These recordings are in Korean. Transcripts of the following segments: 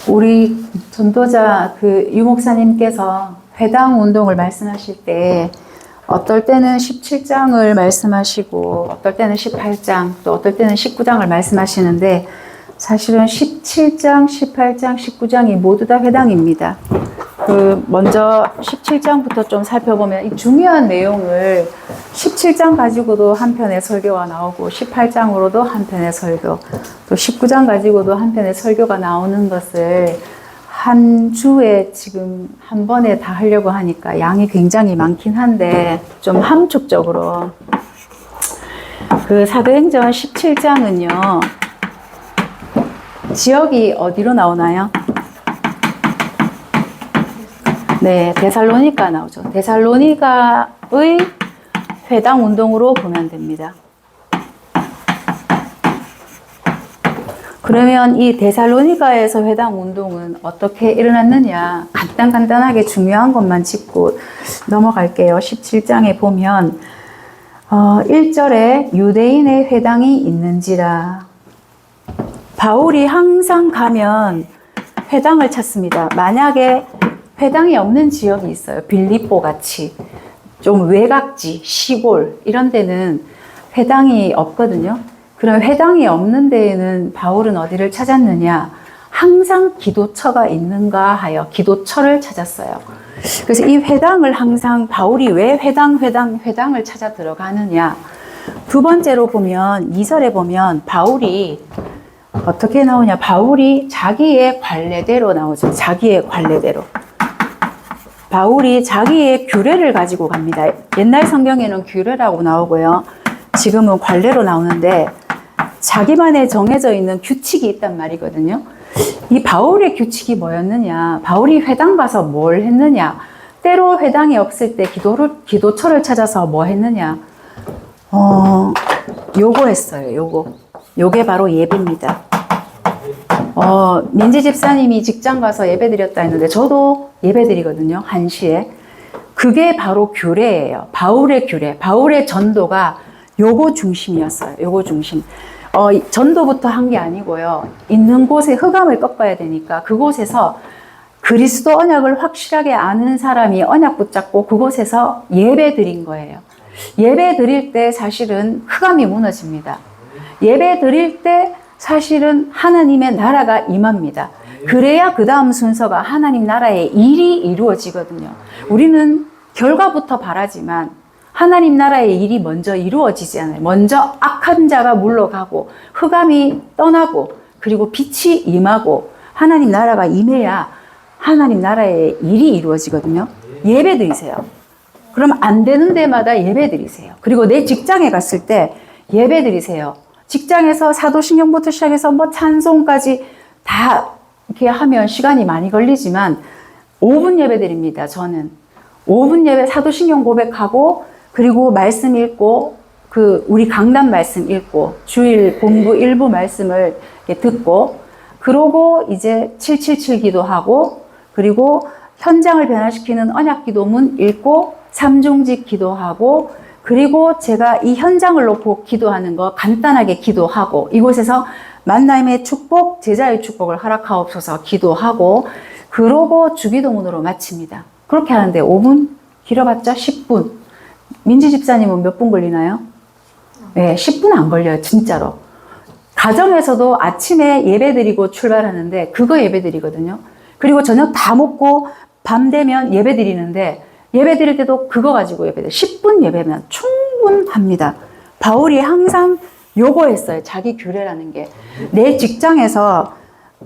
우리 전도자 유목사님께서 회당 운동을 말씀하실 때 어떨 때는 17장을 말씀하시고 어떨 때는 18장 또 어떨 때는 19장을 말씀하시는데 사실은 17장, 18장, 19장이 모두 다 회당입니다. 먼저 17장부터 좀 살펴보면 이 중요한 내용을 17장 가지고도 한 편의 설교가 나오고 18장으로도 한 편의 설교, 또 19장 가지고도 한 편의 설교가 나오는 것을 한 주에 지금 한 번에 다 하려고 하니까 양이 굉장히 많긴 한데 좀 함축적으로 사도행전 17장은요 지역이 어디로 나오나요? 네, 데살로니가 나오죠. 데살로니가의 회당 운동으로 보면 됩니다. 그러면 이 데살로니가에서 회당 운동은 어떻게 일어났느냐? 간단하게 중요한 것만 짚고 넘어갈게요. 17장에 보면 1절에 유대인의 회당이 있는지라. 바울이 항상 가면 회당을 찾습니다. 만약에 회당이 없는 지역이 있어요. 빌립보 같이 좀 외곽지, 시골 이런 데는 회당이 없거든요. 그럼 회당이 없는 데에는 바울은 어디를 찾았느냐? 항상 기도처가 있는가 하여 기도처를 찾았어요. 그래서 이 회당을 항상 바울이 왜 회당을 찾아 들어가느냐? 두 번째로 보면 2절에 보면 바울이 어떻게 나오냐? 바울이 자기의 관례대로 나오죠. 자기의 관례대로. 바울이 자기의 규례를 가지고 갑니다. 옛날 성경에는 규례라고 나오고요. 지금은 관례로 나오는데 자기만의 정해져 있는 규칙이 있단 말이거든요. 이 바울의 규칙이 뭐였느냐? 바울이 회당 가서 뭘 했느냐? 때로 회당이 없을 때 기도처를 찾아서 뭐 했느냐? 요거 했어요. 요게 바로 예배입니다. 민지 집사님이 직장 가서 예배 드렸다 했는데 저도 예배 드리거든요. 1시에. 그게 바로 규례예요. 바울의 규례. 바울의 전도가 요거 중심이었어요. 요거 중심. 전도부터 한 게 아니고요. 있는 곳에 흑암을 꺾어야 되니까 그곳에서 그리스도 언약을 확실하게 아는 사람이 언약 붙잡고 그곳에서 예배 드린 거예요. 예배 드릴 때 사실은 흑암이 무너집니다. 예배 드릴 때 사실은 하나님의 나라가 임합니다. 그래야 그 다음 순서가 하나님 나라의 일이 이루어지거든요. 우리는 결과부터 바라지만 하나님 나라의 일이 먼저 이루어지지 않아요. 먼저 악한 자가 물러가고 흑암이 떠나고 그리고 빛이 임하고 하나님 나라가 임해야 하나님 나라의 일이 이루어지거든요. 예배 드리세요. 그럼 안 되는 데마다 예배 드리세요. 그리고 내 직장에 갔을 때 예배 드리세요. 직장에서 사도신경부터 시작해서 찬송까지 다 이렇게 하면 시간이 많이 걸리지만 5분 예배 드립니다. 저는 5분 예배 사도신경 고백하고 그리고 말씀 읽고 우리 강단 말씀 읽고 주일 본부 일부 말씀을 듣고 그러고 이제 777 기도하고 그리고 현장을 변화시키는 언약 기도문 읽고 삼중직 기도하고 그리고 제가 이 현장을 놓고 기도하는 거 간단하게 기도하고 이곳에서 만남의 축복, 제자의 축복을 허락하옵소서 기도하고 그러고 주기도문으로 마칩니다. 그렇게 하는데 5분? 길어봤자 10분. 민지 집사님은 몇 분 걸리나요? 네, 10분 안 걸려요. 진짜로. 가정에서도 아침에 예배 드리고 출발하는데 그거 예배 드리거든요. 그리고 저녁 다 먹고 밤 되면 예배 드리는데 예배 드릴 때도 그거 가지고 예배 드려요. 10분 예배면 충분합니다. 바울이 항상 요거 했어요. 자기 규례라는 게. 내 직장에서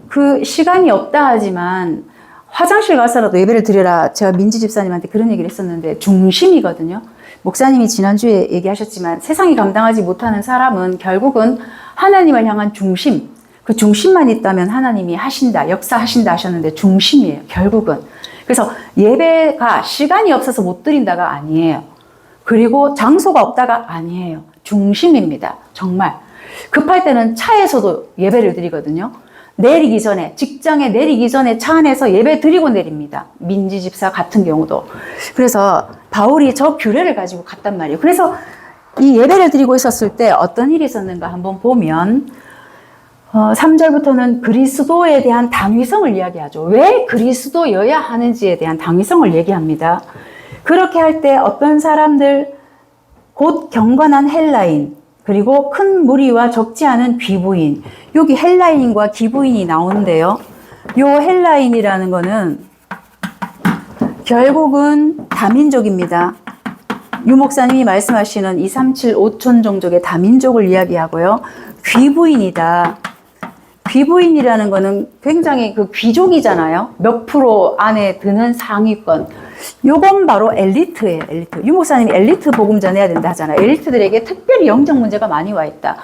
그 시간이 없다 하지만 화장실 가서라도 예배를 드려라. 제가 민지 집사님한테 그런 얘기를 했었는데 중심이거든요. 목사님이 지난주에 얘기하셨지만 세상이 감당하지 못하는 사람은 결국은 하나님을 향한 중심, 그 중심만 있다면 하나님이 하신다, 역사하신다 하셨는데 중심이에요. 결국은. 그래서 예배가 시간이 없어서 못 드린다가 아니에요. 그리고 장소가 없다가 아니에요. 중심입니다. 정말. 급할 때는 차에서도 예배를 드리거든요. 내리기 전에, 직장에 내리기 전에 차 안에서 예배 드리고 내립니다. 민지 집사 같은 경우도. 그래서 바울이 저 규례를 가지고 갔단 말이에요. 그래서 이 예배를 드리고 있었을 때 어떤 일이 있었는가 한번 보면 3절부터는 그리스도에 대한 당위성을 이야기하죠. 왜 그리스도여야 하는지에 대한 당위성을 얘기합니다. 그렇게 할 때 어떤 사람들, 곧 경건한 헬라인, 그리고 큰 무리와 적지 않은 귀부인, 여기 헬라인과 귀부인이 나오는데요. 요 헬라인이라는 거는 결국은 다민족입니다. 유 목사님이 말씀하시는 237 5천 종족의 다민족을 이야기하고요. 귀부인이다. 귀부인이라는 거는 굉장히 그 귀족이잖아요. 몇 프로 안에 드는 상위권. 요건 바로 엘리트예요, 엘리트. 유 목사님이 엘리트 복음 전해야 된다 하잖아요. 엘리트들에게 특별히 영적 문제가 많이 와 있다.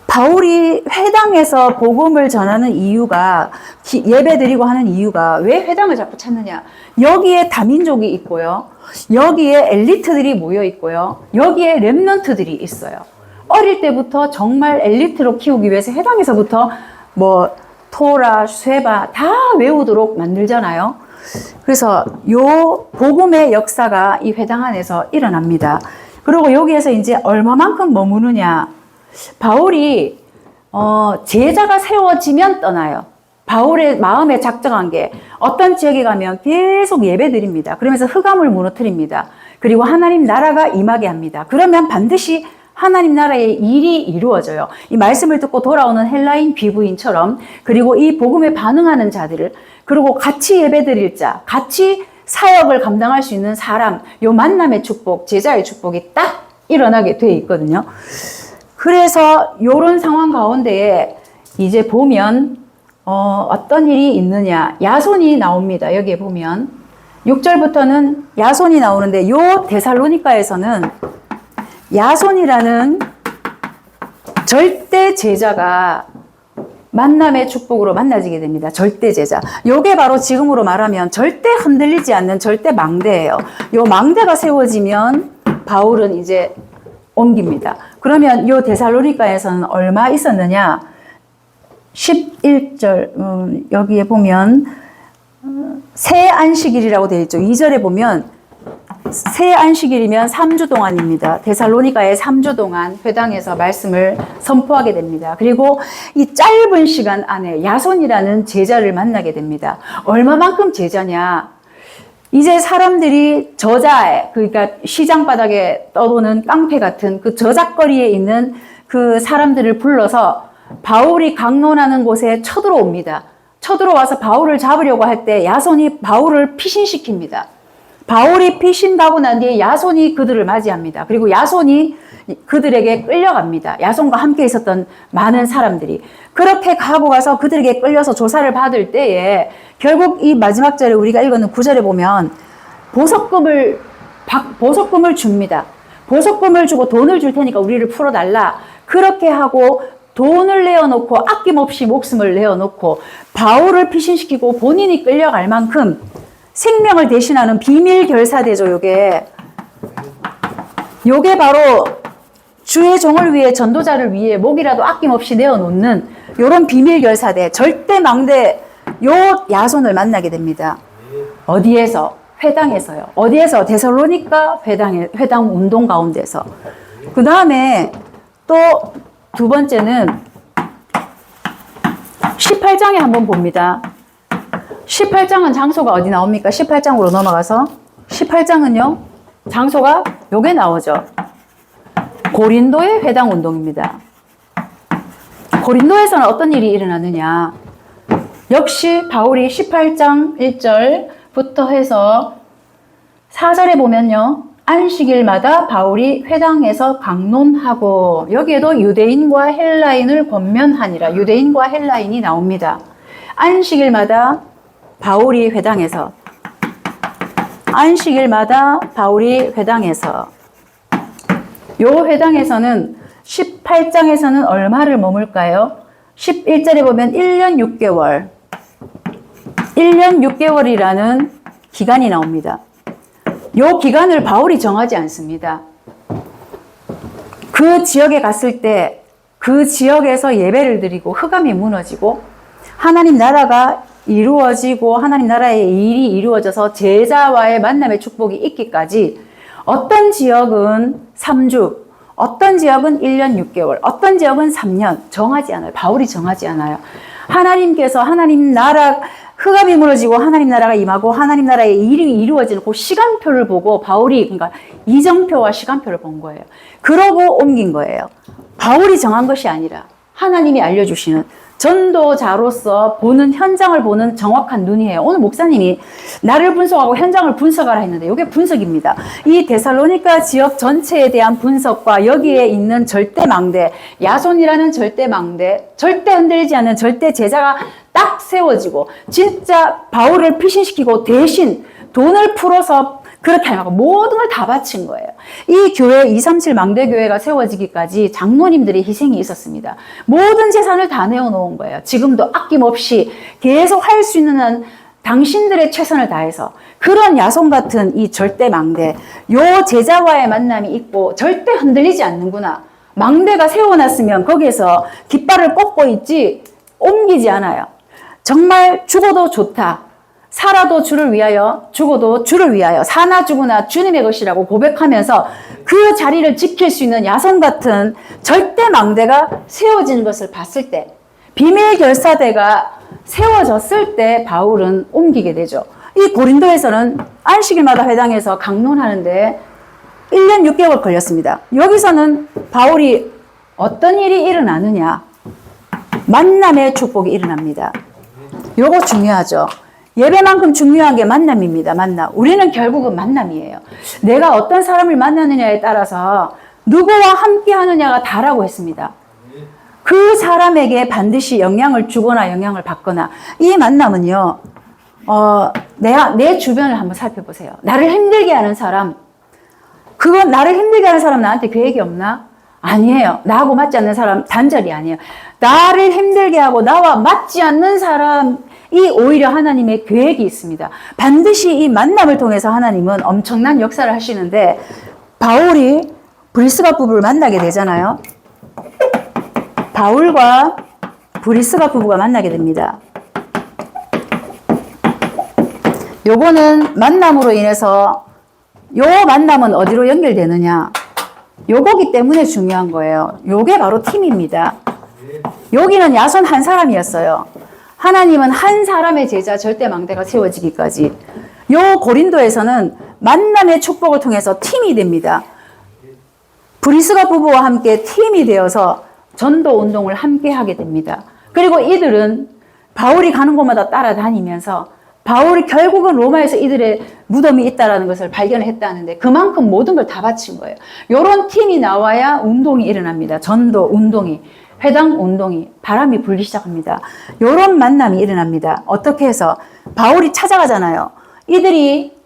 바울이 회당에서 복음을 전하는 이유가, 예배드리고 하는 이유가 왜 회당을 자꾸 찾느냐. 여기에 다민족이 있고요. 여기에 엘리트들이 모여 있고요. 여기에 렘넌트들이 있어요. 어릴 때부터 정말 엘리트로 키우기 위해서 회당에서부터 뭐 토라, 쇠바 다 외우도록 만들잖아요. 그래서 요 복음의 역사가 이 회당 안에서 일어납니다. 그리고 여기에서 이제 얼마만큼 머무느냐. 바울이 제자가 세워지면 떠나요. 바울의 마음에 작정한 게 어떤 지역에 가면 계속 예배 드립니다. 그러면서 흑암을 무너뜨립니다. 그리고 하나님 나라가 임하게 합니다. 그러면 반드시 하나님 나라의 일이 이루어져요. 이 말씀을 듣고 돌아오는 헬라인 귀부인처럼, 그리고 이 복음에 반응하는 자들을, 그리고 같이 예배드릴 자, 같이 사역을 감당할 수 있는 사람, 요 만남의 축복, 제자의 축복이 딱 일어나게 돼 있거든요. 그래서 요런 상황 가운데에 이제 보면 어떤 일이 있느냐. 야손이 나옵니다. 여기에 보면 6절부터는 야손이 나오는데, 요 데살로니가에서는 야손이라는 절대 제자가 만남의 축복으로 만나지게 됩니다. 절대 제자. 요게 바로 지금으로 말하면 절대 흔들리지 않는 절대 망대예요. 요 망대가 세워지면 바울은 이제 옮깁니다. 그러면 요 데살로니가에서는 얼마 있었느냐? 11절, 여기에 보면 새 안식일이라고 되어 있죠. 2절에 보면 새 안식일이면 3주 동안입니다. 데살로니가에 3주 동안 회당에서 말씀을 선포하게 됩니다. 그리고 이 짧은 시간 안에 야손이라는 제자를 만나게 됩니다. 얼마만큼 제자냐? 이제 사람들이 저자에, 그러니까 시장 바닥에 떠도는 깡패 같은 그 저작거리에 있는 그 사람들을 불러서 바울이 강론하는 곳에 쳐들어옵니다. 쳐들어와서 바울을 잡으려고 할 때 야손이 바울을 피신시킵니다. 바울이 피신하고 난 뒤에 야손이 그들을 맞이합니다. 그리고 야손이 그들에게 끌려갑니다. 야손과 함께 있었던 많은 사람들이. 그렇게 가고 가서 그들에게 끌려서 조사를 받을 때에 결국 이 마지막 절에 우리가 읽었는 9절에 보면 보석금을 줍니다. 보석금을 주고 돈을 줄 테니까 우리를 풀어달라. 그렇게 하고 돈을 내어놓고 아낌없이 목숨을 내어놓고 바울을 피신시키고 본인이 끌려갈 만큼 생명을 대신하는 비밀 결사대죠. 요게 바로 주의 종을 위해, 전도자를 위해 목이라도 아낌없이 내어놓는 요런 비밀 결사대, 절대 망대, 요 야손을 만나게 됩니다. 어디에서? 회당에서요. 어디에서? 데살로니가 회당 운동 가운데서. 그 다음에 또 두 번째는 18장에 한번 봅니다. 18장은 장소가 어디 나옵니까? 18장으로 넘어가서 18장은요, 장소가 요게 나오죠. 고린도의 회당 운동입니다. 고린도에서는 어떤 일이 일어나느냐? 역시 바울이 18장 1절부터 해서 4절에 보면요, 안식일마다 바울이 회당에서 강론하고, 여기에도 유대인과 헬라인을 권면하니라. 유대인과 헬라인이 나옵니다. 안식일마다 바울이 회당에서, 안식일마다 바울이 회당에서, 요 회당에서는 18장에서는 얼마를 머물까요? 11절에 보면 1년 6개월, 1년 6개월이라는 기간이 나옵니다. 요 기간을 바울이 정하지 않습니다. 그 지역에 갔을 때 그 지역에서 예배를 드리고 흑암이 무너지고 하나님 나라가 이루어지고 하나님 나라의 일이 이루어져서 제자와의 만남의 축복이 있기까지 어떤 지역은 3주, 어떤 지역은 1년 6개월, 어떤 지역은 3년 정하지 않아요. 바울이 정하지 않아요. 하나님께서 하나님 나라 흑암이 무너지고 하나님 나라가 임하고 하나님 나라의 일이 이루어지는 그 시간표를 보고 바울이 그러니까 이정표와 시간표를 본 거예요. 그러고 옮긴 거예요. 바울이 정한 것이 아니라 하나님이 알려주시는 전도자로서 보는 현장을 보는 정확한 눈이에요. 오늘 목사님이 나를 분석하고 현장을 분석하라 했는데 이게 분석입니다. 이 데살로니가 지역 전체에 대한 분석과 여기에 있는 절대 망대, 야손이라는 절대 망대, 절대 흔들리지 않는 절대 제자가 딱 세워지고 진짜 바울을 피신시키고 대신 돈을 풀어서 그렇게 하려고 모든 걸 다 바친 거예요. 이 교회 237 망대교회가 세워지기까지 장로님들의 희생이 있었습니다. 모든 재산을 다 내어놓은 거예요. 지금도 아낌없이 계속 할 수 있는 한 당신들의 최선을 다해서 그런 야손 같은 이 절대 망대, 요 제자와의 만남이 있고 절대 흔들리지 않는구나. 망대가 세워놨으면 거기에서 깃발을 꽂고 있지 옮기지 않아요. 정말 죽어도 좋다. 살아도 주를 위하여, 죽어도 주를 위하여, 사나 죽으나 주님의 것이라고 고백하면서 그 자리를 지킬 수 있는 야손 같은 절대 망대가 세워지는 것을 봤을 때, 비밀 결사대가 세워졌을 때 바울은 옮기게 되죠. 이 고린도에서는 안식일마다 회당에서 강론하는데 1년 6개월 걸렸습니다. 여기서는 바울이 어떤 일이 일어나느냐? 만남의 축복이 일어납니다. 요거 중요하죠. 예배만큼 중요한 게 만남입니다. 만남. 우리는 결국은 만남이에요. 내가 어떤 사람을 만나느냐에 따라서 누구와 함께 하느냐가 다라고 했습니다. 그 사람에게 반드시 영향을 주거나 영향을 받거나 이 만남은요. 내 주변을 한번 살펴보세요. 나를 힘들게 하는 사람. 그건 나를 힘들게 하는 사람 나한테 계획이 없나? 아니에요. 나하고 맞지 않는 사람 단절이 아니에요. 나를 힘들게 하고 나와 맞지 않는 사람이 오히려 하나님의 계획이 있습니다. 반드시 이 만남을 통해서 하나님은 엄청난 역사를 하시는데 바울이 브리스가 부부를 만나게 되잖아요. 바울과 브리스가 부부가 만나게 됩니다. 요거는 만남으로 인해서 요 만남은 어디로 연결되느냐? 요거기 때문에 중요한 거예요. 요게 바로 팀입니다. 여기는 야손 한 사람이었어요. 하나님은 한 사람의 제자 절대 망대가 세워지기까지. 요 고린도에서는 만남의 축복을 통해서 팀이 됩니다. 브리스가 부부와 함께 팀이 되어서 전도 운동을 함께 하게 됩니다. 그리고 이들은 바울이 가는 곳마다 따라다니면서 바울이 결국은 로마에서 이들의 무덤이 있다는 것을 발견했다는데 그만큼 모든 걸 다 바친 거예요. 이런 팀이 나와야 운동이 일어납니다. 전도 운동이, 회당 운동이, 바람이 불기 시작합니다. 이런 만남이 일어납니다. 어떻게 해서? 바울이 찾아가잖아요. 이들이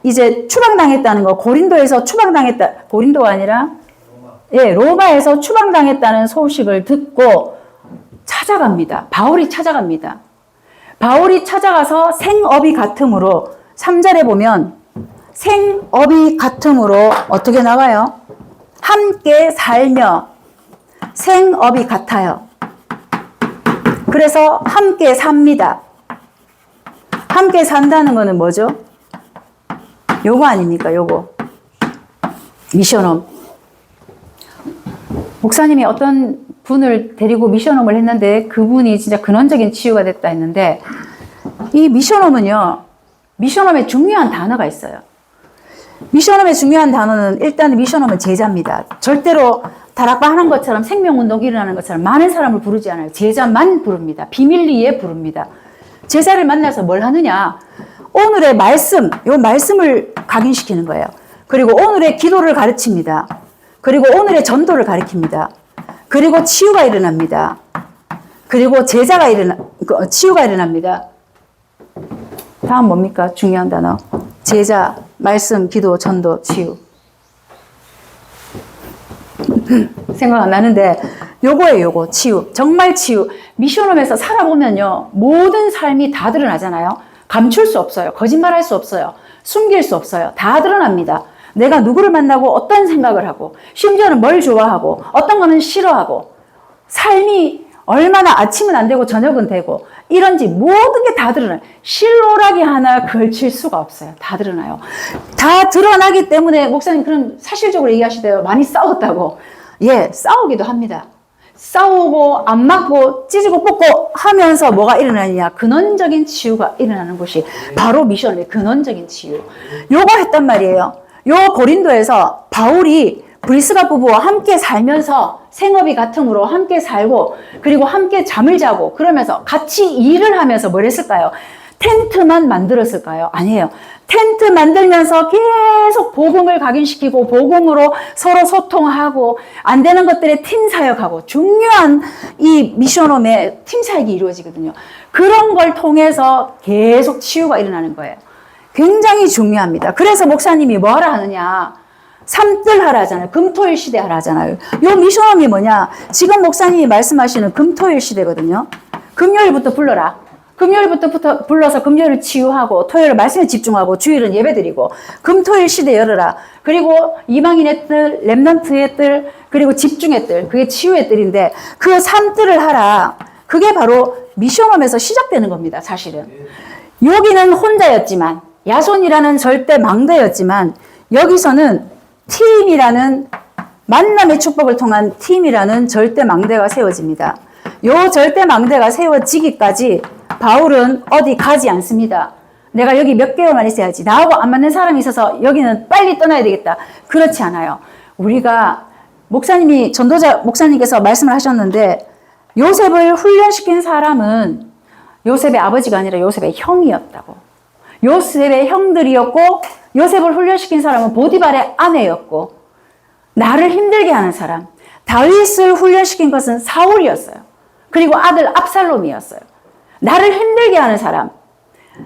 이제 추방당했다는 거, 고린도에서 추방당했다, 고린도가 아니라 로마에서 추방당했다는 소식을 듣고 찾아갑니다. 바울이 찾아갑니다. 바울이 찾아가서 생업이 같음으로 3절에 보면 생업이 같음으로 어떻게 나와요? 함께 살며 생업이 같아요. 그래서 함께 삽니다. 함께 산다는 거는 뭐죠? 요거 아닙니까? 요거. 미션홈. 목사님이 어떤 분을 데리고 미션홈을 했는데 그분이 진짜 근원적인 치유가 됐다 했는데 이 미션홈은요. 미션홈에 중요한 단어가 있어요. 미션홈의 중요한 단어는 일단 미션홈은 제자입니다. 절대로 다락방 하는 것처럼 생명운동이 일어나는 것처럼 많은 사람을 부르지 않아요. 제자만 부릅니다. 비밀리에 부릅니다. 제자를 만나서 뭘 하느냐? 오늘의 말씀, 이 말씀을 각인시키는 거예요. 그리고 오늘의 기도를 가르칩니다. 그리고 오늘의 전도를 가르칩니다. 그리고 치유가 일어납니다. 그리고 치유가 일어납니다. 다음 뭡니까? 중요한 단어. 제자, 말씀, 기도, 전도, 치유. 생각 안 나는데 요거예요. 요거 치유. 정말 치유. 미션홈에서 살아보면요. 모든 삶이 다 드러나잖아요. 감출 수 없어요. 거짓말할 수 없어요. 숨길 수 없어요. 다 드러납니다. 내가 누구를 만나고 어떤 생각을 하고 심지어는 뭘 좋아하고 어떤 거는 싫어하고 삶이 얼마나 아침은 안 되고 저녁은 되고 이런지 모든 게 다 드러나요. 실오라기 하나 걸칠 수가 없어요. 다 드러나요. 다 드러나기 때문에 목사님 그럼 사실적으로 얘기하시대요. 많이 싸웠다고. 예, 싸우기도 합니다. 싸우고 안 맞고 찢고 뽑고 하면서 뭐가 일어나느냐. 근원적인 치유가 일어나는 것이 바로 미션의 근원적인 치유. 요거 했단 말이에요. 요 고린도에서 바울이 브리스가 부부와 함께 살면서 생업이 같음으로 함께 살고 그리고 함께 잠을 자고 그러면서 같이 일을 하면서 뭘 했을까요? 텐트만 만들었을까요? 아니에요. 텐트 만들면서 계속 복음을 각인시키고 복음으로 서로 소통하고 안 되는 것들에 팀 사역하고 중요한 이 미션홈의 팀 사역이 이루어지거든요. 그런 걸 통해서 계속 치유가 일어나는 거예요. 굉장히 중요합니다. 그래서 목사님이 뭐 하라 하느냐? 삼뜰 하라 하잖아요. 금토일 시대 하라 하잖아요. 요 미션홈이 뭐냐? 지금 목사님이 말씀하시는 금토일 시대거든요. 금요일부터 불러라. 금요일부터 불러서 금요일을 치유하고 토요일 말씀에 집중하고 주일은 예배드리고 금토일 시대 열어라. 그리고 이방인의 뜰, 렘넌트의 뜰, 그리고 집중의 뜰. 그게 치유의 뜰인데 그 삼뜰을 하라. 그게 바로 미션홈에서 시작되는 겁니다. 사실은. 여기는 혼자였지만 야손이라는 절대 망대였지만 여기서는 팀이라는 만남의 축복을 통한 팀이라는 절대 망대가 세워집니다. 요 절대 망대가 세워지기까지 바울은 어디 가지 않습니다. 내가 여기 몇 개월만 있어야지. 나하고 안 맞는 사람이 있어서 여기는 빨리 떠나야 되겠다. 그렇지 않아요. 우리가 목사님이 전도자 목사님께서 말씀을 하셨는데 요셉을 훈련시킨 사람은 요셉의 아버지가 아니라 요셉의 형이었다고. 요셉의 형들이었고 요셉을 훈련시킨 사람은 보디발의 아내였고 나를 힘들게 하는 사람 다윗을 훈련시킨 것은 사울이었어요. 그리고 아들 압살롬이었어요. 나를 힘들게 하는 사람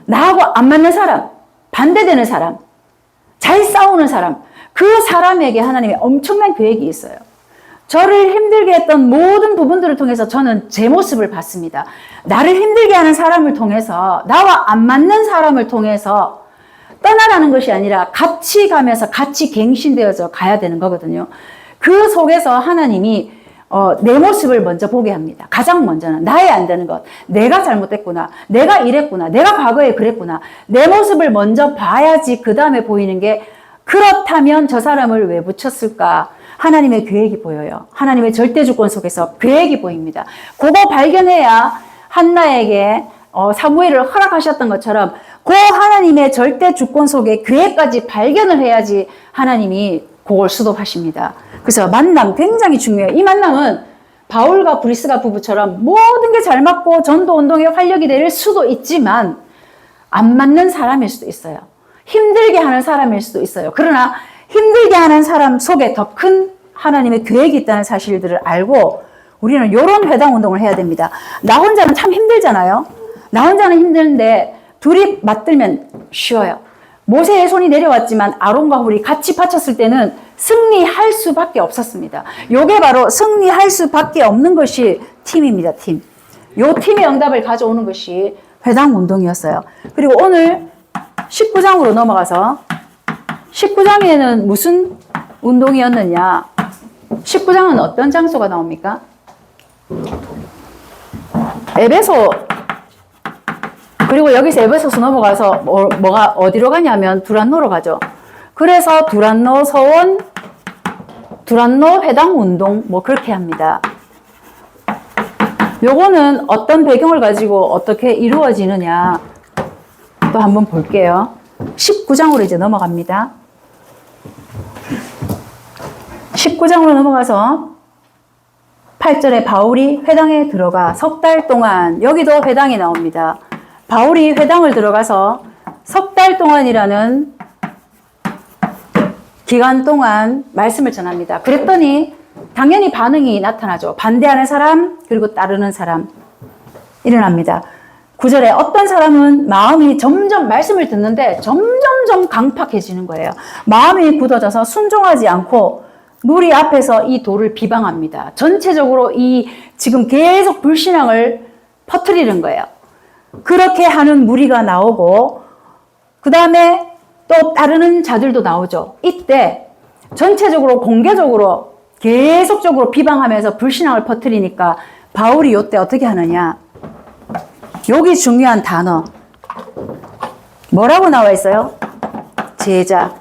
나하고 안 맞는 사람 반대되는 사람 잘 싸우는 사람 그 사람에게 하나님의 엄청난 계획이 있어요. 저를 힘들게 했던 모든 부분들을 통해서 저는 제 모습을 봤습니다. 나를 힘들게 하는 사람을 통해서 나와 안 맞는 사람을 통해서 떠나라는 것이 아니라 같이 가면서 같이 갱신되어져 가야 되는 거거든요. 그 속에서 하나님이 내 모습을 먼저 보게 합니다. 가장 먼저는 나의 안 되는 것. 내가 잘못됐구나. 내가 이랬구나. 내가 과거에 그랬구나. 내 모습을 먼저 봐야지 그 다음에 보이는 게 그렇다면 저 사람을 왜 붙였을까? 하나님의 계획이 보여요. 하나님의 절대 주권 속에서 계획이 보입니다. 그거 발견해야 한나에게 사무엘을 허락하셨던 것처럼 그 하나님의 절대 주권 속에 계획까지 발견을 해야지 하나님이 그걸 수도하십니다. 그래서 만남 굉장히 중요해요. 이 만남은 바울과 브리스가 부부처럼 모든 게 잘 맞고 전도 운동에 활력이 될 수도 있지만 안 맞는 사람일 수도 있어요. 힘들게 하는 사람일 수도 있어요. 그러나 힘들게 하는 사람 속에 더 큰 하나님의 계획이 있다는 사실들을 알고 우리는 이런 회당 운동을 해야 됩니다. 나 혼자는 참 힘들잖아요. 나 혼자는 힘든데 둘이 맞들면 쉬워요. 모세의 손이 내려왔지만 아론과 홀이 같이 받쳤을 때는 승리할 수밖에 없었습니다. 요게 바로 승리할 수밖에 없는 것이 팀입니다. 팀. 요 팀의 응답을 가져오는 것이 회당 운동이었어요. 그리고 오늘 19장으로 넘어가서 19장에는 무슨 운동이었느냐? 19장은 어떤 장소가 나옵니까? 에베소. 그리고 여기서 에베소서 넘어가서 뭐가 어디로 가냐면 두란노로 가죠. 그래서 두란노 서원, 두란노 회당 운동 뭐 그렇게 합니다. 요거는 어떤 배경을 가지고 어떻게 이루어지느냐 또 한번 볼게요. 19장으로 이제 넘어갑니다. 19장으로 넘어가서 8절에 바울이 회당에 들어가 석 달 동안 여기도 회당이 나옵니다. 바울이 회당을 들어가서 석 달 동안이라는 기간 동안 말씀을 전합니다. 그랬더니 당연히 반응이 나타나죠. 반대하는 사람 그리고 따르는 사람 일어납니다. 9절에 어떤 사람은 마음이 점점 말씀을 듣는데 점점점 강팍해지는 거예요. 마음이 굳어져서 순종하지 않고 무리 앞에서 이 도를 비방합니다. 전체적으로 이 지금 계속 불신앙을 퍼뜨리는 거예요. 그렇게 하는 무리가 나오고 그 다음에 또 따르는 자들도 나오죠. 이때 전체적으로 공개적으로 계속적으로 비방하면서 불신앙을 퍼뜨리니까 바울이 이때 어떻게 하느냐. 여기 중요한 단어. 뭐라고 나와 있어요? 제자.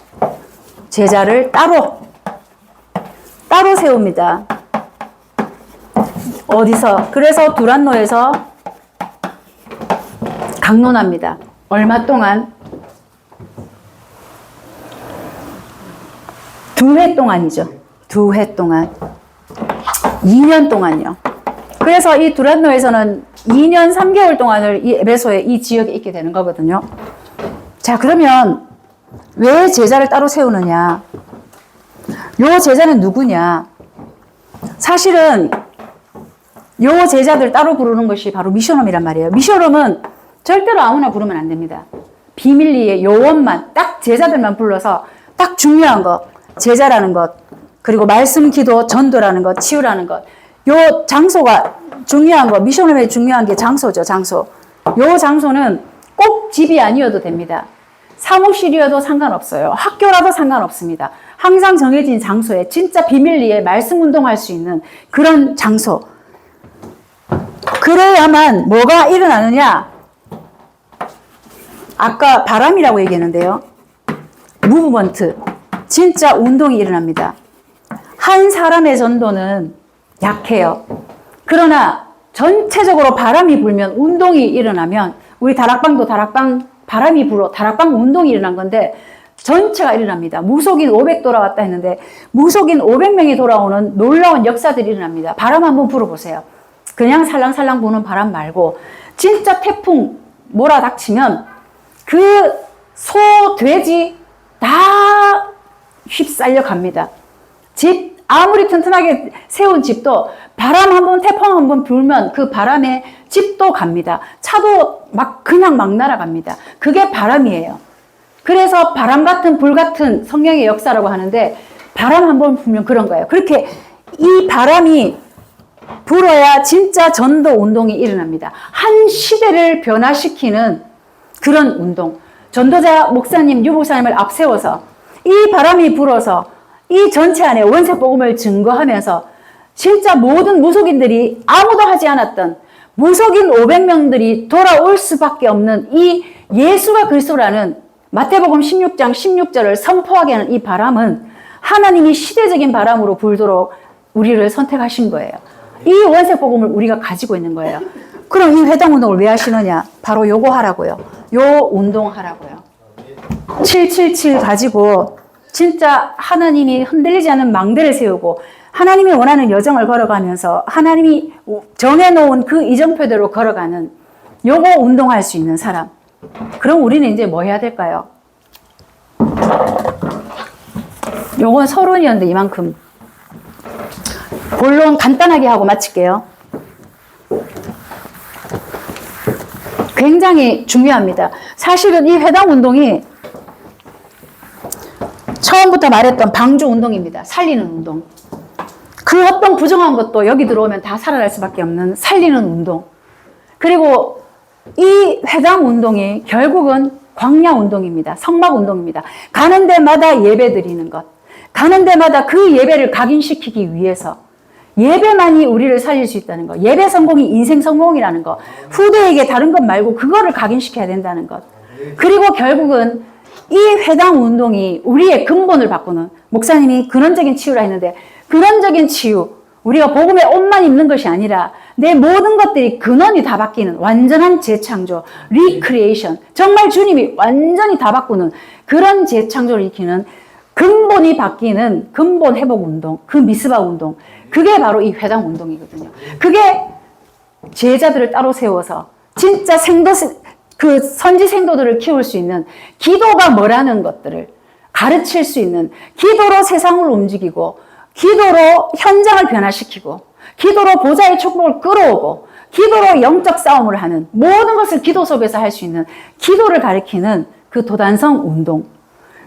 제자를 따로 세웁니다. 어디서? 그래서 두란노에서 강론합니다. 얼마 동안? 2회 동안이죠. 2회 동안. 2년 동안요. 그래서 이 두란노에서는 2년 3개월 동안을 이 에베소에 이 지역에 있게 되는 거거든요. 자, 그러면 왜 제자를 따로 세우느냐? 요 제자는 누구냐? 사실은 요 제자들 따로 부르는 것이 바로 미션홈이란 말이에요. 미션홈은 절대로 아무나 부르면 안 됩니다. 비밀리에 요원만, 딱 제자들만 불러서 딱 중요한 것, 제자라는 것, 그리고 말씀, 기도, 전도라는 것, 치유라는 것. 요 장소가 중요한 거, 미션홈에 중요한 게 장소죠, 장소. 요 장소는 꼭 집이 아니어도 됩니다. 사무실이어도 상관없어요. 학교라도 상관없습니다. 항상 정해진 장소에 진짜 비밀리에 말씀 운동할 수 있는 그런 장소. 그래야만 뭐가 일어나느냐? 아까 바람이라고 얘기했는데요. 무브먼트. 진짜 운동이 일어납니다. 한 사람의 전도는 약해요. 그러나 전체적으로 바람이 불면 운동이 일어나면 우리 다락방도 바람이 불어 다락방 운동이 일어난 건데 전체가 일어납니다. 무속인 500 돌아왔다 했는데 무속인 500명이 돌아오는 놀라운 역사들이 일어납니다. 바람 한번 불어보세요. 그냥 살랑살랑 부는 바람 말고 진짜 태풍 몰아닥치면 그 소, 돼지 다 휩쓸려 갑니다. 집 아무리 튼튼하게 세운 집도 바람 한번 태풍 한번 불면 그 바람에 집도 갑니다. 차도 그냥 막 날아갑니다. 그게 바람이에요. 그래서 바람 같은 불 같은 성령의 역사라고 하는데 바람 한번 불면 그런 거예요. 그렇게 이 바람이 불어야 진짜 전도 운동이 일어납니다. 한 시대를 변화시키는 그런 운동. 전도자 목사님, 유목사님을 앞세워서 이 바람이 불어서 이 전체 안에 원색 복음을 증거하면서 진짜 모든 무속인들이 아무도 하지 않았던 무속인 500명들이 돌아올 수밖에 없는 이 예수가 그리스도라는 마태복음 16장 16절을 선포하게 하는 이 바람은 하나님이 시대적인 바람으로 불도록 우리를 선택하신 거예요. 이 원색 복음을 우리가 가지고 있는 거예요. 그럼 이 회당 운동을 왜 하시느냐? 바로 요거 하라고요. 요 운동 하라고요. 777 가지고 진짜 하나님이 흔들리지 않는 망대를 세우고 하나님이 원하는 여정을 걸어가면서 하나님이 정해놓은 그 이정표대로 걸어가는 요거 운동할 수 있는 사람. 그럼 우리는 이제 뭐 해야 될까요? 요건 서론이었는데 이만큼. 본론 간단하게 하고 마칠게요. 굉장히 중요합니다. 사실은 이 회당 운동이 처음부터 말했던 방주 운동입니다. 살리는 운동. 그 어떤 부정한 것도 여기 들어오면 다 살아날 수밖에 없는 살리는 운동. 그리고 이 회당 운동이 결국은 광야 운동입니다. 성막 운동입니다. 가는 데마다 예배 드리는 것. 가는 데마다 그 예배를 각인시키기 위해서 예배만이 우리를 살릴 수 있다는 것. 예배 성공이 인생 성공이라는 것. 후대에게 다른 것 말고 그거를 각인시켜야 된다는 것. 그리고 결국은 이 회당 운동이 우리의 근본을 바꾸는, 목사님이 근원적인 치유라 했는데 근원적인 치유, 우리가 복음의 옷만 입는 것이 아니라 내 모든 것들이 근원이 다 바뀌는 완전한 재창조, 리크리에이션, 정말 주님이 완전히 다 바꾸는 그런 재창조를 일으키는 근본이 바뀌는 근본 회복 운동, 그 미스바 운동, 그게 바로 이 회당 운동이거든요. 그게 제자들을 따로 세워서 진짜 그 선지 생도들을 키울 수 있는, 기도가 뭐라는 것들을 가르칠 수 있는, 기도로 세상을 움직이고, 기도로 현장을 변화시키고, 기도로 보좌의 축복을 끌어오고, 기도로 영적 싸움을 하는, 모든 것을 기도 속에서 할 수 있는 기도를 가리키는 그 도단성 운동.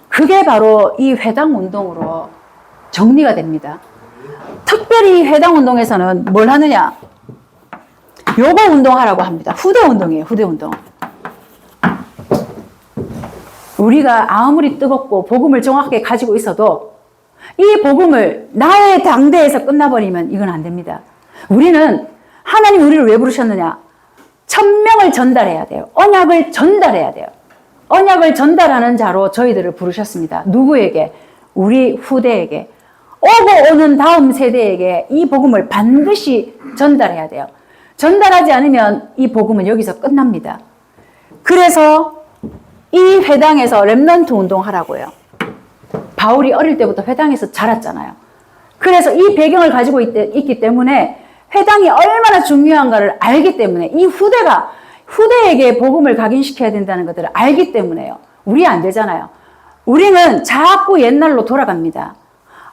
그게 바로 이 회당 운동으로 정리가 됩니다. 특별히 회당 운동에서는 뭘 하느냐? 요거 운동하라고 합니다. 후대 운동이에요. 후대 운동. 우리가 아무리 뜨겁고 복음을 정확하게 가지고 있어도 이 복음을 나의 당대에서 끝나버리면 이건 안 됩니다. 우리는 하나님 우리를 왜 부르셨느냐? 천명을 전달해야 돼요. 언약을 전달해야 돼요. 언약을 전달하는 자로 저희들을 부르셨습니다. 누구에게? 우리 후대에게. 오고 오는 다음 세대에게 이 복음을 반드시 전달해야 돼요. 전달하지 않으면 이 복음은 여기서 끝납니다. 그래서 이 회당에서 렘넌트 운동하라고요. 바울이 어릴 때부터 회당에서 자랐잖아요. 그래서 이 배경을 가지고 있기 때문에 회당이 얼마나 중요한가를 알기 때문에 이 후대에게 복음을 각인시켜야 된다는 것들을 알기 때문에요. 우리 안 되잖아요. 우리는 자꾸 옛날로 돌아갑니다.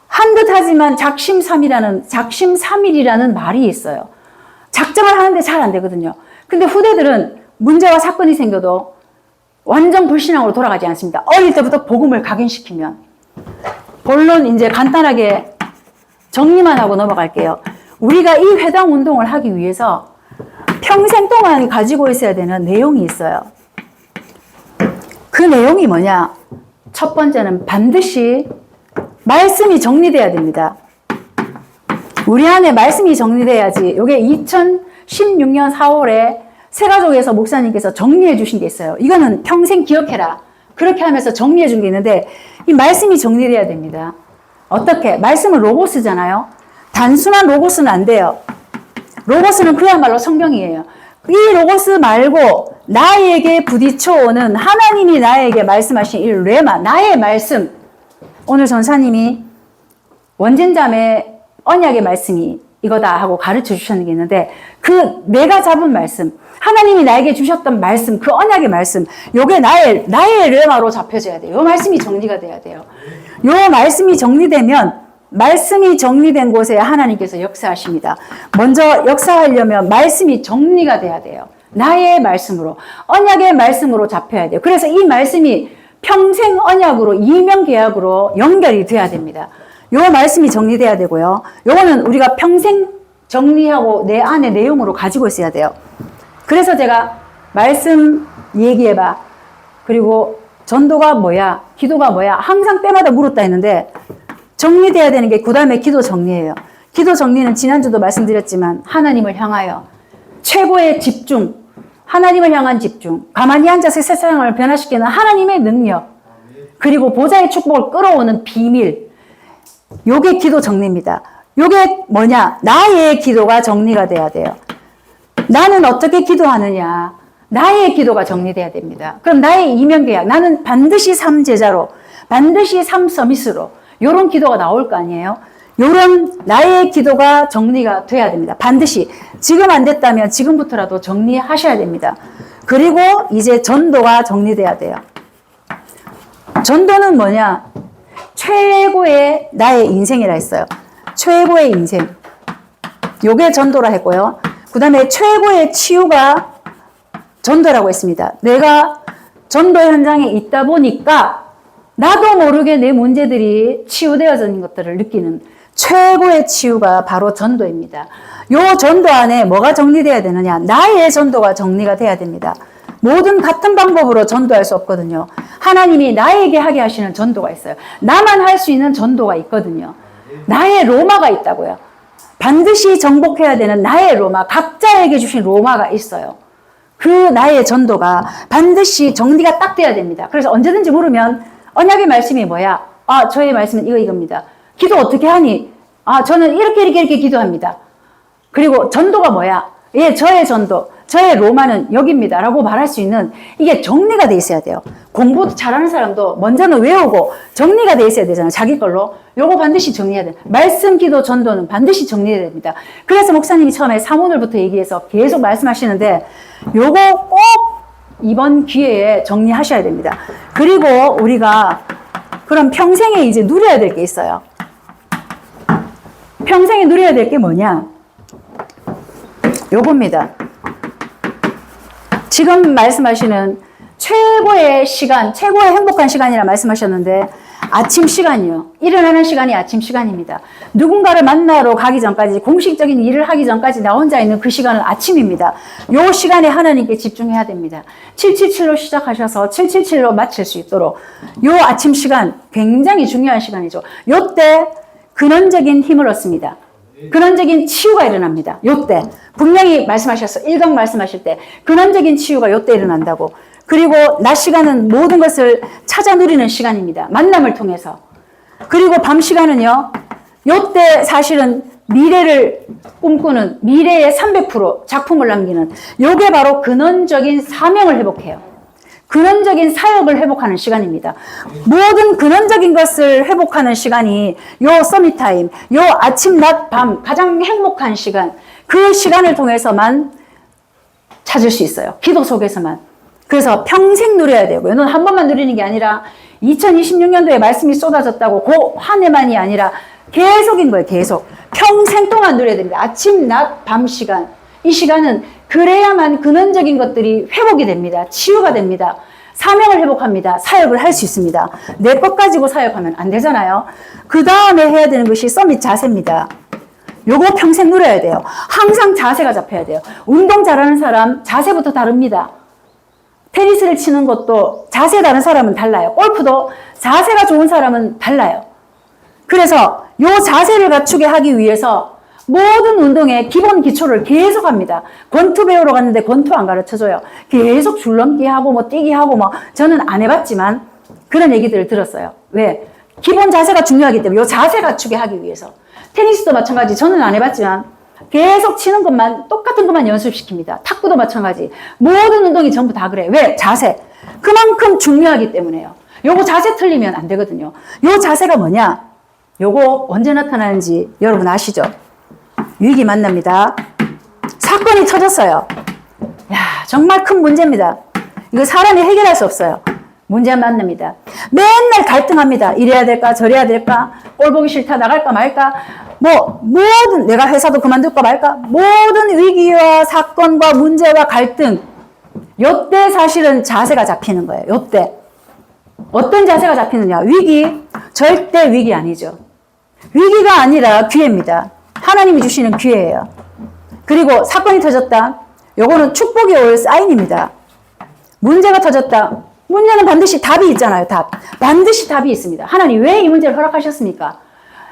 한 듯 하지만 작심삼일이라는 말이 있어요. 작정을 하는데 잘 안 되거든요. 근데 후대들은 문제와 사건이 생겨도 완전 불신앙으로 돌아가지 않습니다. 어릴 때부터 복음을 각인시키면. 본론 이제 간단하게 정리만 하고 넘어갈게요. 우리가 이 회당 운동을 하기 위해서 평생 동안 가지고 있어야 되는 내용이 있어요. 그 내용이 뭐냐? 첫 번째는 반드시 말씀이 정리돼야 됩니다. 우리 안에 말씀이 정리돼야지. 이게 2016년 4월에 새가족에서 목사님께서 정리해 주신 게 있어요. 이거는 평생 기억해라. 그렇게 하면서 정리해 준 게 있는데 이 말씀이 정리돼야 됩니다. 어떻게? 말씀은 로고스잖아요. 단순한 로고스는 안 돼요. 로고스는 그야말로 성경이에요. 이 로고스 말고 나에게 부딪혀오는 하나님이 나에게 말씀하신 이 레마, 나의 말씀. 오늘 전사님이 원진자매 언약의 말씀이 이거다 하고 가르쳐 주셨는 게 있는데 그 내가 잡은 말씀, 하나님이 나에게 주셨던 말씀, 그 언약의 말씀, 요게 나의 레마로 잡혀져야 돼요. 요 말씀이 정리가 돼야 돼요. 요 말씀이 정리되면 말씀이 정리된 곳에 하나님께서 역사하십니다. 먼저 역사하려면 말씀이 정리가 돼야 돼요. 나의 말씀으로, 언약의 말씀으로 잡혀야 돼요. 그래서 이 말씀이 평생 언약으로, 이명계약으로 연결이 돼야 됩니다. 요 말씀이 정리돼야 되고요. 요거는 우리가 평생 정리하고 내 안의 내용으로 가지고 있어야 돼요. 그래서 제가 말씀 얘기해봐. 그리고 전도가 뭐야? 기도가 뭐야? 항상 때마다 물었다 했는데 정리돼야 되는 게 그 다음에 기도 정리예요. 기도 정리는 지난주도 말씀드렸지만 하나님을 향하여 최고의 집중, 하나님을 향한 집중, 가만히 앉아서 세상을 변화시키는 하나님의 능력, 그리고 보좌의 축복을 끌어오는 비밀, 요게 기도 정리입니다. 요게 뭐냐? 나의 기도가 정리가 돼야 돼요. 나는 어떻게 기도하느냐? 나의 기도가 정리돼야 됩니다. 그럼 나의 이명계약, 나는 반드시 삼제자로, 반드시 삼서밋으로 요런 기도가 나올 거 아니에요? 요런 나의 기도가 정리가 돼야 됩니다. 반드시. 지금 안 됐다면 지금부터라도 정리하셔야 됩니다. 그리고 이제 전도가 정리돼야 돼요. 전도는 뭐냐? 최고의 나의 인생이라 했어요. 최고의 인생. 요게 전도라 했고요. 그 다음에 최고의 치유가 전도라고 했습니다. 내가 전도 현장에 있다 보니까 나도 모르게 내 문제들이 치유되어지는 것들을 느끼는 최고의 치유가 바로 전도입니다. 요 전도 안에 뭐가 정리돼야 되느냐? 나의 전도가 정리가 돼야 됩니다. 모든 같은 방법으로 전도할 수 없거든요. 하나님이 나에게 하게 하시는 전도가 있어요. 나만 할 수 있는 전도가 있거든요. 나의 로마가 있다고요. 반드시 정복해야 되는 나의 로마, 각자에게 주신 로마가 있어요. 그 나의 전도가 반드시 정리가 딱 돼야 됩니다. 그래서 언제든지 물으면 언약의 말씀이 뭐야? 아, 저의 말씀은 이겁니다. 기도 어떻게 하니? 아, 저는 이렇게 기도합니다. 그리고 전도가 뭐야? 예, 저의 전도, 저의 로마는 여기입니다. 라고 말할 수 있는 이게 정리가 돼 있어야 돼요. 공부 잘하는 사람도 먼저는 외우고 정리가 돼 있어야 되잖아요. 자기 걸로. 요거 반드시 정리해야 돼요. 말씀, 기도, 전도는 반드시 정리해야 됩니다. 그래서 목사님이 처음에 사문을부터 얘기해서 계속 말씀하시는데 요거 꼭 이번 기회에 정리하셔야 됩니다. 그리고 우리가 그럼 평생에 이제 누려야 될 게 있어요. 평생에 누려야 될 게 뭐냐? 요겁니다. 지금 말씀하시는 최고의 시간, 최고의 행복한 시간이라 말씀하셨는데 아침 시간이요. 일어나는 시간이 아침 시간입니다. 누군가를 만나러 가기 전까지, 공식적인 일을 하기 전까지 나 혼자 있는 그 시간은 아침입니다. 요 시간에 하나님께 집중해야 됩니다. 777로 시작하셔서 777로 마칠 수 있도록 요 아침 시간 굉장히 중요한 시간이죠. 요때 근원적인 힘을 얻습니다. 근원적인 치유가 일어납니다. 요때. 분명히 말씀하셨어. 일강 말씀하실 때. 근원적인 치유가 요때 일어난다고. 그리고 낮 시간은 모든 것을 찾아 누리는 시간입니다. 만남을 통해서. 그리고 밤 시간은요. 요때 사실은 미래를 꿈꾸는 미래의 300% 작품을 남기는 요게 바로 근원적인 사명을 회복해요. 근원적인 사역을 회복하는 시간입니다. 모든 근원적인 것을 회복하는 시간이 요 서밋타임, 요 아침, 낮, 밤 가장 행복한 시간, 그 시간을 통해서만 찾을 수 있어요. 기도 속에서만. 그래서 평생 누려야 되고요. 이건 한 번만 누리는 게 아니라 2026년도에 말씀이 쏟아졌다고 그 한 해만이 아니라 계속인 거예요. 계속. 평생 동안 누려야 됩니다. 아침, 낮, 밤 시간. 이 시간은 그래야만 근원적인 것들이 회복이 됩니다. 치유가 됩니다. 사명을 회복합니다. 사역을 할 수 있습니다. 내 것 가지고 사역하면 안 되잖아요. 그 다음에 해야 되는 것이 서밋 자세입니다. 요거 평생 누려야 돼요. 항상 자세가 잡혀야 돼요. 운동 잘하는 사람 자세부터 다릅니다. 테니스를 치는 것도 자세 다른 사람은 달라요. 골프도 자세가 좋은 사람은 달라요. 그래서 요 자세를 갖추게 하기 위해서 모든 운동의 기본 기초를 계속 합니다. 권투 배우러 갔는데 권투 안 가르쳐줘요. 계속 줄넘기 하고 뭐 뛰기 하고 뭐 저는 안 해봤지만 그런 얘기들을 들었어요. 왜? 기본 자세가 중요하기 때문에 요 자세 갖추게 하기 위해서. 테니스도 마찬가지. 저는 안 해봤지만 계속 치는 것만 똑같은 것만 연습시킵니다. 탁구도 마찬가지. 모든 운동이 전부 다 그래요. 왜? 자세. 그만큼 중요하기 때문에요. 요거 자세 틀리면 안 되거든요. 요 자세가 뭐냐? 요거 언제 나타나는지 여러분 아시죠? 위기 만납니다. 사건이 터졌어요. 야, 정말 큰 문제입니다. 이거 사람이 해결할 수 없어요. 문제 만납니다. 맨날 갈등합니다. 이래야 될까 저래야 될까 꼴 보기 싫다 나갈까 말까 뭐 모든 내가 회사도 그만둘까 말까 모든 위기와 사건과 문제와 갈등 요때 사실은 자세가 잡히는 거예요. 요때 어떤 자세가 잡히느냐. 위기 절대 위기 아니죠. 위기가 아니라 기회입니다. 하나님이 주시는 기회예요. 그리고 사건이 터졌다. 요거는 축복이 올 사인입니다. 문제가 터졌다. 문제는 반드시 답이 있잖아요. 답. 반드시 답이 있습니다. 하나님 왜 이 문제를 허락하셨습니까?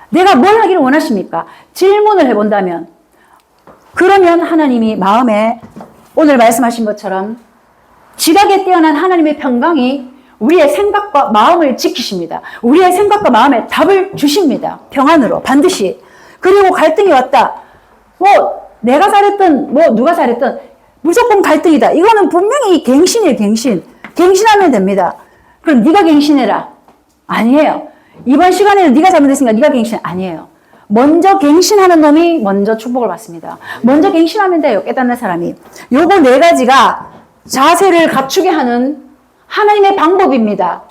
내가 뭘 하기를 원하십니까? 질문을 해본다면 그러면 하나님이 마음에 오늘 말씀하신 것처럼 지각에 뛰어난 하나님의 평강이 우리의 생각과 마음을 지키십니다. 우리의 생각과 마음에 답을 주십니다. 평안으로 반드시. 그리고 갈등이 왔다. 뭐 내가 잘했든 뭐 누가 잘했든 무조건 갈등이다. 이거는 분명히 갱신이에요. 갱신. 갱신하면 됩니다. 그럼 네가 갱신해라. 아니에요. 이번 시간에는 네가 잘못했으니까 네가 갱신 아니에요. 먼저 갱신하는 놈이 먼저 축복을 받습니다. 먼저 갱신하면 돼요. 깨닫는 사람이. 요거 네 가지가 자세를 갖추게 하는 하나님의 방법입니다.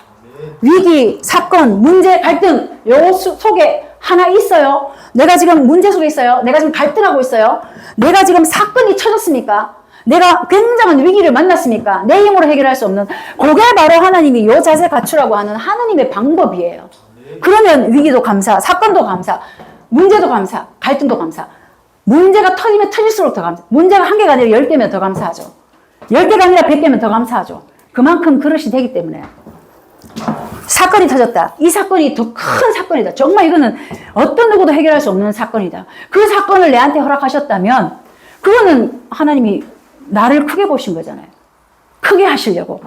위기, 사건, 문제, 갈등 요 속에 하나 있어요. 내가 지금 문제 속에 있어요. 내가 지금 갈등하고 있어요. 내가 지금 사건이 터졌습니까? 내가 굉장한 위기를 만났습니까? 내 힘으로 해결할 수 없는 그게 바로 하나님이 요 자세 갖추라고 하는 하나님의 방법이에요. 그러면 위기도 감사, 사건도 감사, 문제도 감사, 갈등도 감사. 문제가 터지면 터질수록 더 감사. 문제가 한 개가 아니라 10개면 더 감사하죠. 10개가 아니라 100개면 더 감사하죠. 그만큼 그릇이 되기 때문에. 사건이 터졌다. 이 사건이 더 큰 사건이다. 정말 이거는 어떤 누구도 해결할 수 없는 사건이다. 그 사건을 내한테 허락하셨다면 그거는 하나님이 나를 크게 보신 거잖아요. 크게 하시려고.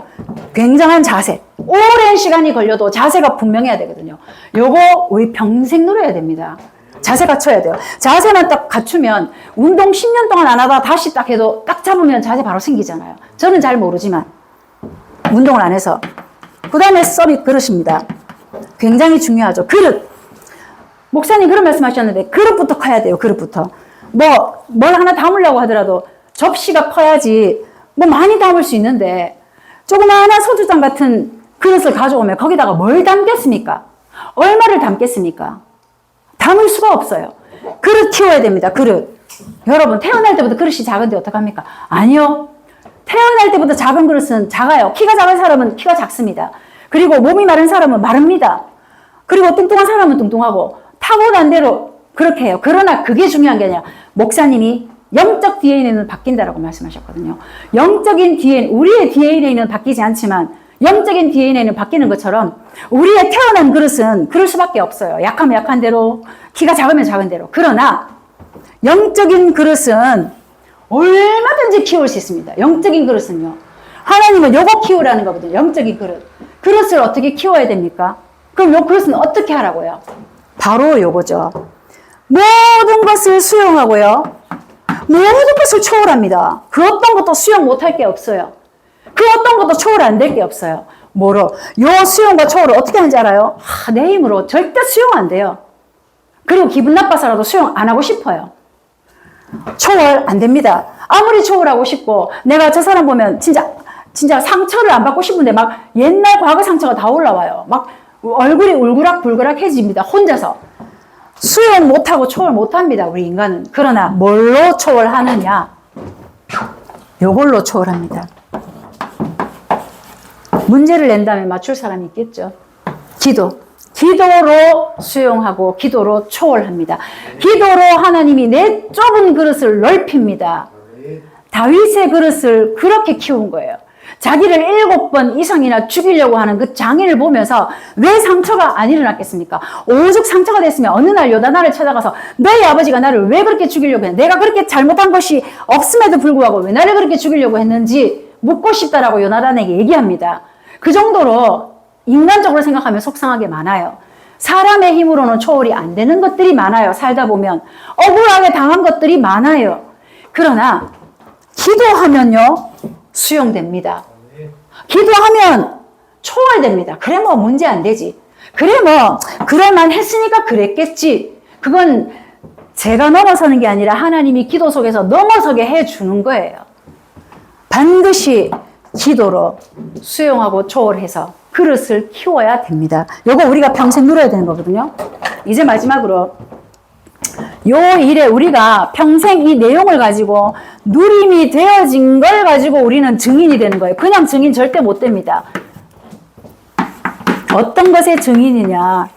굉장한 자세. 오랜 시간이 걸려도 자세가 분명해야 되거든요. 요거 우리 평생 누려야 됩니다. 자세 갖춰야 돼요. 자세만 딱 갖추면 운동 10년 동안 안 하다 다시 딱 해도 딱 잡으면 자세 바로 생기잖아요. 저는 잘 모르지만 운동을 안 해서. 그 다음에 서밋 그릇입니다. 굉장히 중요하죠. 그릇. 목사님 그런 말씀 하셨는데 그릇부터 커야 돼요. 그릇부터. 뭘 하나 담으려고 하더라도 접시가 커야지 뭐 많이 담을 수 있는데 조그마한 소주잔 같은 그릇을 가져오면 거기다가 뭘 담겠습니까? 얼마를 담겠습니까? 담을 수가 없어요. 그릇 키워야 됩니다. 그릇. 여러분 태어날 때부터 그릇이 작은데 어떡합니까? 아니요. 태어날 때부터 작은 그릇은 작아요. 키가 작은 사람은 키가 작습니다. 그리고 몸이 마른 사람은 마릅니다. 그리고 뚱뚱한 사람은 뚱뚱하고 타고난 대로 그렇게 해요. 그러나 그게 중요한 게 아니라 목사님이 영적 DNA는 바뀐다라고 말씀하셨거든요. 영적인 DNA, 우리의 DNA는 바뀌지 않지만 영적인 DNA는 바뀌는 것처럼 우리의 태어난 그릇은 그럴 수밖에 없어요. 약하면 약한 대로, 키가 작으면 작은 대로. 그러나 영적인 그릇은 얼마든지 키울 수 있습니다. 영적인 그릇은요. 하나님은 요거 키우라는 거거든요. 영적인 그릇. 그릇을 어떻게 키워야 됩니까? 그럼 요 그릇은 어떻게 하라고요? 바로 요거죠. 모든 것을 수용하고요. 모든 것을 초월합니다. 그 어떤 것도 수용 못할 게 없어요. 그 어떤 것도 초월 안 될 게 없어요. 뭐로? 요 수용과 초월을 어떻게 하는지 알아요? 내 힘으로 절대 수용 안 돼요. 그리고 기분 나빠서라도 수용 안 하고 싶어요. 초월 안 됩니다. 아무리 초월하고 싶고 내가 저 사람 보면 진짜 상처를 안 받고 싶은데 막 옛날 과거 상처가 다 올라와요. 막 얼굴이 울그락불그락해집니다. 혼자서. 수용 못하고 초월 못합니다. 우리 인간은. 그러나 뭘로 초월하느냐? 요걸로 초월합니다. 문제를 낸 다음에 맞출 사람이 있겠죠. 기도로 수용하고 기도로 초월합니다. 기도로 하나님이 내 좁은 그릇을 넓힙니다. 다윗의 그릇을 그렇게 키운 거예요. 자기를 7번 이상이나 죽이려고 하는 그 장인을 보면서 왜 상처가 안 일어났겠습니까? 오죽 상처가 됐으면 어느 날 요나단을 찾아가서 너희 아버지가 나를 왜 그렇게 죽이려고 했냐? 내가 그렇게 잘못한 것이 없음에도 불구하고 왜 나를 그렇게 죽이려고 했는지 묻고 싶다라고 요나단에게 얘기합니다. 그 정도로 인간적으로 생각하면 속상하게 많아요. 사람의 힘으로는 초월이 안 되는 것들이 많아요. 살다 보면 억울하게 당한 것들이 많아요. 그러나 기도하면요 수용됩니다. 기도하면 초월됩니다. 그래 뭐 문제 안 되지. 그래 뭐 그럴만 했으니까 그랬겠지. 그건 제가 넘어서는 게 아니라 하나님이 기도 속에서 넘어서게 해주는 거예요. 반드시 기도로 수용하고 초월해서 그릇을 키워야 됩니다. 요거 우리가 평생 누려야 되는 거거든요. 이제 마지막으로 요 일에 우리가 평생 이 내용을 가지고 누림이 되어진 걸 가지고 우리는 증인이 되는 거예요. 그냥 증인 절대 못 됩니다. 어떤 것의 증인이냐?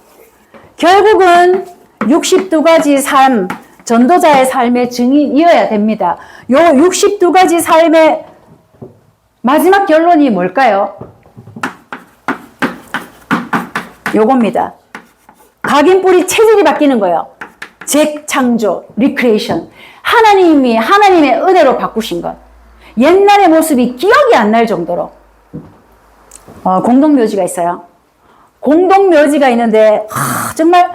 결국은 62가지 삶, 전도자의 삶의 증인이어야 됩니다. 요 62가지 삶의 마지막 결론이 뭘까요? 요겁니다. 각인뿌리 체질이 바뀌는 거예요. 재창조, 리크레이션. 하나님이 하나님의 은혜로 바꾸신 것. 옛날의 모습이 기억이 안 날 정도로. 공동묘지가 있어요. 공동묘지가 있는데 정말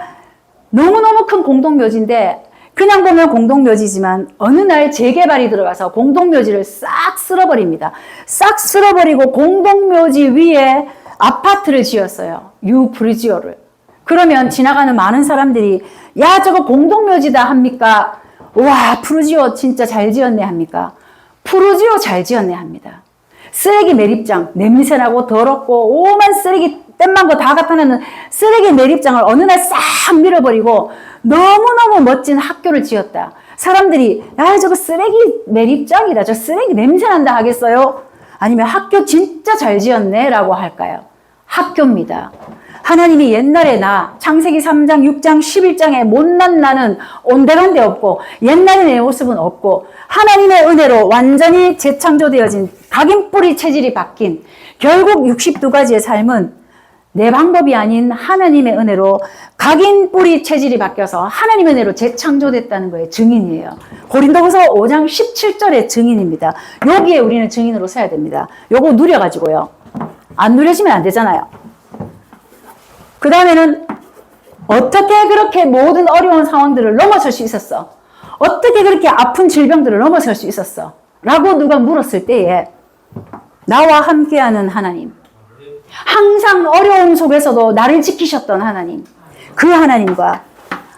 너무너무 큰 공동묘지인데 그냥 보면 공동묘지지만 어느 날 재개발이 들어가서 공동묘지를 싹 쓸어버립니다. 싹 쓸어버리고 공동묘지 위에 아파트를 지었어요. 유프리지오를. 그러면 지나가는 많은 사람들이 야 저거 공동묘지다 합니까? 와 푸르지오 진짜 잘 지었네 합니까? 푸르지오 잘 지었네 합니다. 쓰레기 매립장 냄새나고 더럽고 오만 쓰레기 땜만 거 다 갖다 놓는 쓰레기 매립장을 어느 날 싹 밀어버리고 너무너무 멋진 학교를 지었다. 사람들이 야 저거 쓰레기 매립장이다. 저 쓰레기 냄새난다 하겠어요? 아니면 학교 진짜 잘 지었네 라고 할까요? 학교입니다. 하나님이 옛날에 나 창세기 3장, 6장, 11장에 못난 나는 온데간데 없고 옛날의 내 모습은 없고 하나님의 은혜로 완전히 재창조되어진 각인뿌리 체질이 바뀐 결국 62가지의 삶은 내 방법이 아닌 하나님의 은혜로 각인뿌리 체질이 바뀌어서 하나님의 은혜로 재창조됐다는 거에 증인이에요. 고린도후서 5장 17절의 증인입니다. 여기에 우리는 증인으로 서야 됩니다. 요거 누려가지고요. 안 누려지면 안 되잖아요. 그 다음에는 어떻게 그렇게 모든 어려운 상황들을 넘어설 수 있었어? 어떻게 그렇게 아픈 질병들을 넘어설 수 있었어? 라고 누가 물었을 때에 나와 함께하는 하나님, 항상 어려움 속에서도 나를 지키셨던 하나님, 그 하나님과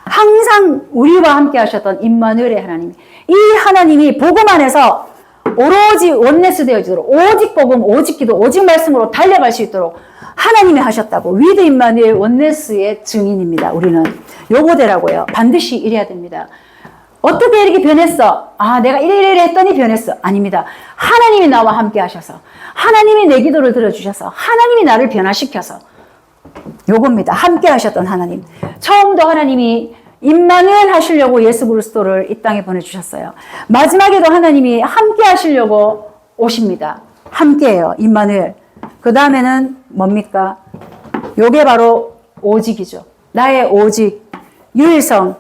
항상 우리와 함께 하셨던 임마누엘의 하나님, 이 하나님이 복음 안에서 오로지 원네스 되어지도록 오직 복음, 오직 기도, 오직 말씀으로 달려갈 수 있도록 하나님이 하셨다고 위드 임마누엘 원네스의 증인입니다. 우리는 요거대라고요. 반드시 이래야 됩니다. 어떻게 이렇게 변했어? 내가 이래 했더니 변했어. 아닙니다. 하나님이 나와 함께 하셔서 하나님이 내 기도를 들어주셔서 하나님이 나를 변화시켜서 요겁니다. 함께 하셨던 하나님. 처음도 하나님이 임마누엘 하시려고 예수 그리스도를 이 땅에 보내주셨어요. 마지막에도 하나님이 함께 하시려고 오십니다. 함께해요. 임마누엘. 그 다음에는 뭡니까? 요게 바로 오직이죠. 나의 오직, 유일성,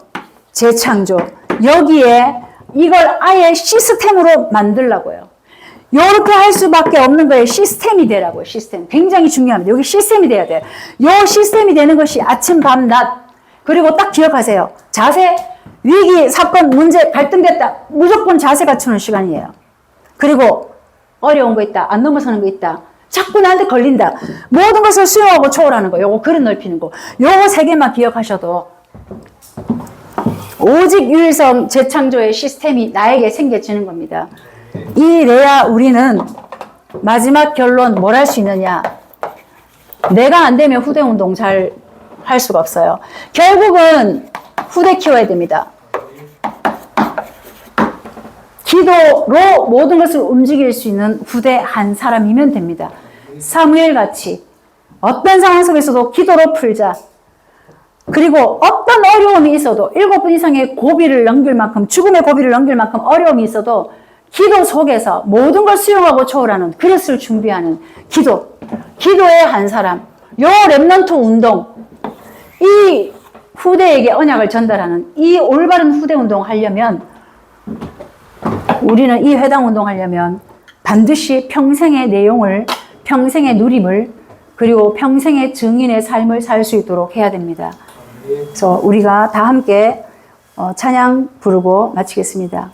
재창조, 여기에 이걸 아예 시스템으로 만들라고요. 이렇게 할 수밖에 없는 거예요. 시스템이 되라고요. 시스템. 굉장히 중요합니다. 여기 시스템이 돼야 돼요. 이 시스템이 되는 것이 아침, 밤, 낮. 그리고 딱 기억하세요. 자세, 위기, 사건, 문제, 갈등됐다. 무조건 자세 갖추는 시간이에요. 그리고 어려운 거 있다. 안 넘어서는 거 있다. 자꾸 나한테 걸린다. 모든 것을 수용하고 초월하는 거. 요거 그릇 넓히는 거. 요거 세 개만 기억하셔도 오직 유일성 재창조의 시스템이 나에게 생겨지는 겁니다. 이래야 우리는 마지막 결론 뭘 할 수 있느냐. 내가 안 되면 후대 운동 잘 할 수가 없어요. 결국은 후대 키워야 됩니다. 기도로 모든 것을 움직일 수 있는 후대 한 사람이면 됩니다. 사무엘 같이 어떤 상황 속에서도 기도로 풀자. 그리고 어떤 어려움이 있어도 7분 이상의 고비를 넘길 만큼, 죽음의 고비를 넘길 만큼 어려움이 있어도 기도 속에서 모든 걸 수용하고 초월하는 그릇을 준비하는 기도의 한 사람. 요 렘넌트 운동, 이 후대에게 언약을 전달하는 이 올바른 후대 운동을 하려면, 우리는 이 회당 운동을 하려면 반드시 평생의 내용을, 평생의 누림을, 그리고 평생의 증인의 삶을 살 수 있도록 해야 됩니다. 그래서 우리가 다 함께 찬양 부르고 마치겠습니다.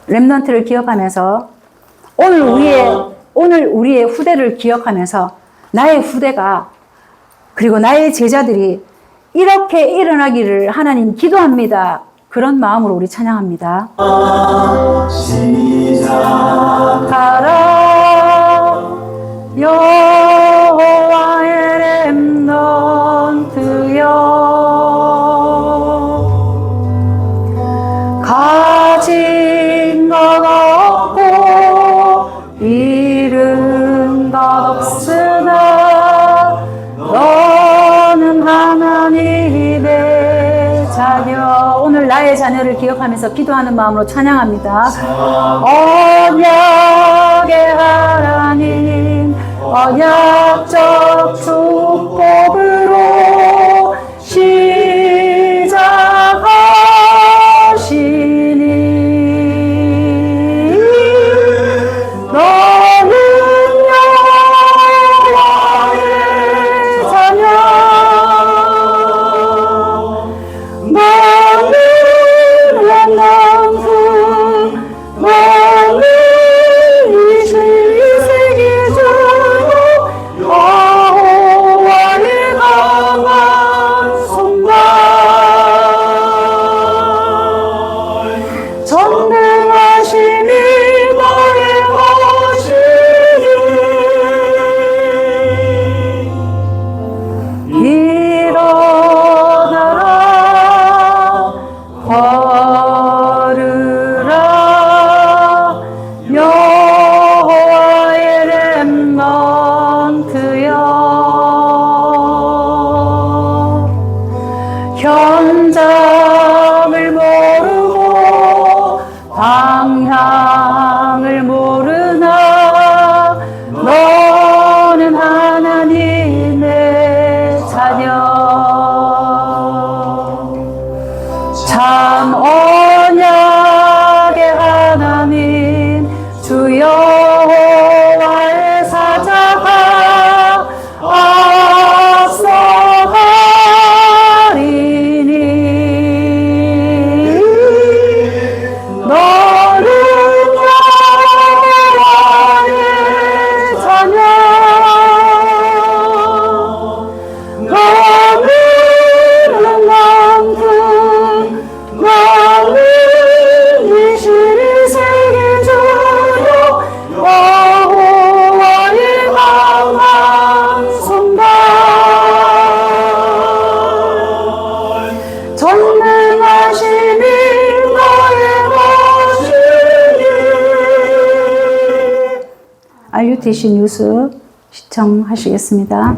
렘넌트를 기억하면서 오늘 우리의 후대를 기억하면서 나의 후대가, 그리고 나의 제자들이 이렇게 일어나기를 하나님 기도합니다. 그런 마음으로 우리 찬양합니다. 시작하라 여호와의 렘넌트여, 가진 것 없고 잃은 것 없으나 너는 하나님의 자녀. 오늘 나의 자녀를 기억하면서 기도하는 마음으로 찬양합니다. 언약의 하나님, 언약적 축복으로 시작하시니 너는 여호와의 자녀, 너는 렘넌트, 너는 이 세계 주로 여호와의 강한 손발, 전능하심이 너의 것이니 일어나라 걸으라 여호와의 렘넌트여, 현장을 모르고 방향을 모르나 너는 하나님의 자녀. 참 언약의 하나님 주 여호와의 사자가 앞서가리니 너는 여호와의 자녀, 너는 렘넌트, 너는 21세기 주요 여호와의 강한 손발, 전능하심이 너의 것이니. RUTC 뉴스 시청하시겠습니다.